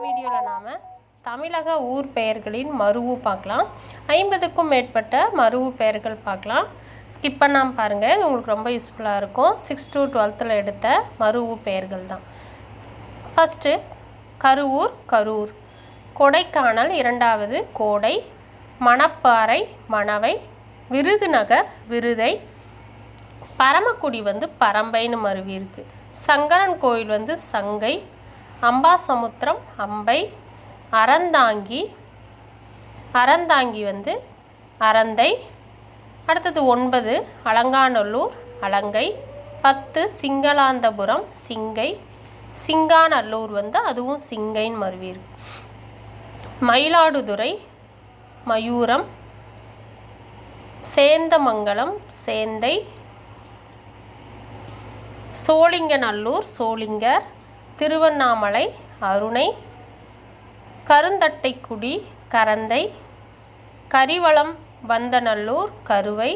வீடியோவில் நாம் தமிழக ஊர் பெயர்களின் மருவு பார்க்கலாம். 50க்கும் மேற்பட்ட மருவு பெயர்கள் பார்க்கலாம். ஸ்கிப் பண்ணாமல் பாருங்கள், இது உங்களுக்கு ரொம்ப யூஸ்ஃபுல்லாக இருக்கும். 6 to 12th எடுத்த மருவு பெயர்கள் தான். ஃபஸ்ட்டு கருவூர் கரூர், கொடைக்கானல் 2வது கோடை, மணப்பாறை மணவை, விருதுநகர் விருதை, பரமக்குடி பரம்பைன்னு மருவி இருக்குது. சங்கரன் கோயில் சங்கை, அம்பாசமுத்திரம் அம்பை, அறந்தாங்கி அறந்தை. அடுத்தது 9 அலங்காநல்லூர் அலங்கை, 10 சிங்களாந்தபுரம் சிங்கை, சிங்காநல்லூர் அதுவும் சிங்கைன்னு மருவி இருக்கு. மயிலாடுதுறை மயூரம், சேந்தமங்கலம் சேந்தை, சோழிங்கநல்லூர் சோளிங்கர், திருவண்ணாமலை அருணை, கருந்தட்டைக்குடி கரந்தை, கரிவளம் வந்தநல்லூர் கருவை,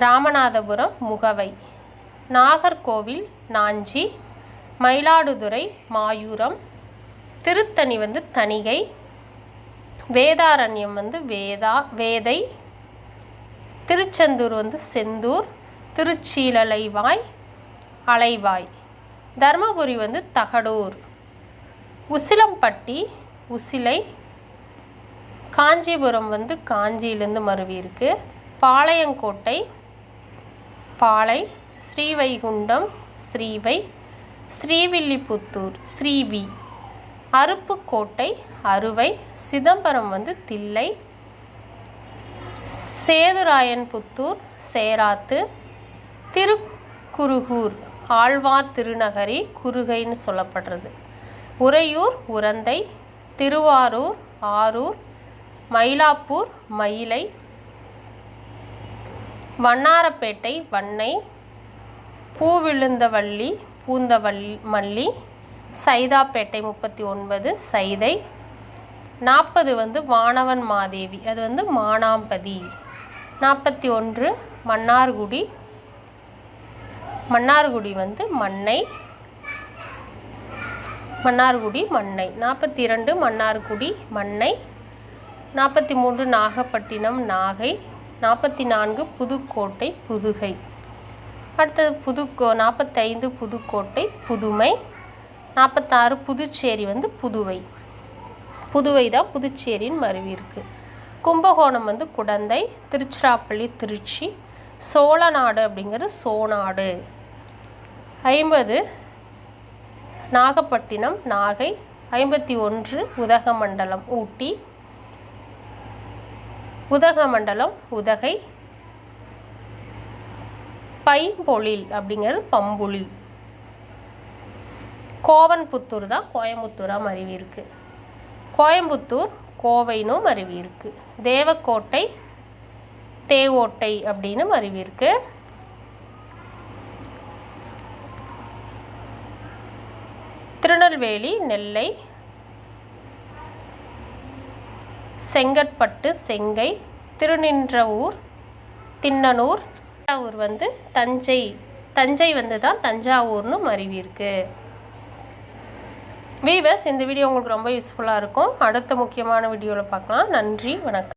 ராமநாதபுரம் முகவை, நாகர்கோவில் நாஞ்சி, மயிலாடுதுறை மாயூரம், திருத்தணி தணிகை, வேதாரண்யம் வேதை, திருச்செந்தூர் செந்தூர், திருச்சீலலைவாய் அலைவாய், தர்மபுரி தகடூர், உசிலம்பட்டி உசிலை, காஞ்சிபுரம் காஞ்சியிலேருந்து மருவி இருக்கு. பாளையங்கோட்டை பாளை, ஸ்ரீவைகுண்டம் ஸ்ரீவை, ஸ்ரீவில்லிபுத்தூர் ஸ்ரீவி, அருப்புக்கோட்டை அறுவை, சிதம்பரம் தில்லை, சேதுராயன்புத்தூர் சேராத்து, திருக்குருகூர் ஆழ்வார் திருநகரி குருகைன்னு சொல்லப்படுறது, உறையூர் உரந்தை, திருவாரூர் ஆரூர், மயிலாப்பூர் மயிலை, வண்ணாரப்பேட்டை வண்ணை, பூவிழுந்தவள்ளி பூந்தமல்லி, சைதாப்பேட்டை 39 சைதை, 40 வானவன் மாதேவி அது மானாம்பதி, 41 மன்னார்குடி மன்னை, 42 மன்னார்குடி மன்னை, 43 நாகப்பட்டினம் நாகை, 44 புதுக்கோட்டை புதுகை. அடுத்தது 45 புதுக்கோட்டை புதுமை, 46 புதுச்சேரி புதுவை தான் புதுச்சேரின்னு மருவி இருக்கு. கும்பகோணம் குடந்தை, திருச்சிராப்பள்ளி திருச்சி, சோழநாடு அப்படிங்கிறது சோநாடு. 50 நாகப்பட்டினம் நாகை, 51 உதகமண்டலம் ஊட்டி, உதகமண்டலம் உதகை, பைம்பொழில் அப்படிங்கிறது பம்புளி. கோவன்புத்தூர் தான் கோயம்புத்தூராக மருவி இருக்கு. கோயம்புத்தூர் கோவைனும் மருவி இருக்கு. தேவக்கோட்டை தேவோட்டை அப்படின்னு மருவி இருக்கு. திருநெல்வேலி நெல்லை, செங்கற்பட்டு செங்கை, திருநின்றவூர் திண்ணனூர், தஞ்சை தான் தஞ்சாவூர்னு மருவி இருக்கு. வீவர்ஸ், இந்த வீடியோ உங்களுக்கு ரொம்ப யூஸ்ஃபுல்லாக இருக்கும். அடுத்த முக்கியமான வீடியோவில் பார்க்கலாம். நன்றி, வணக்கம்.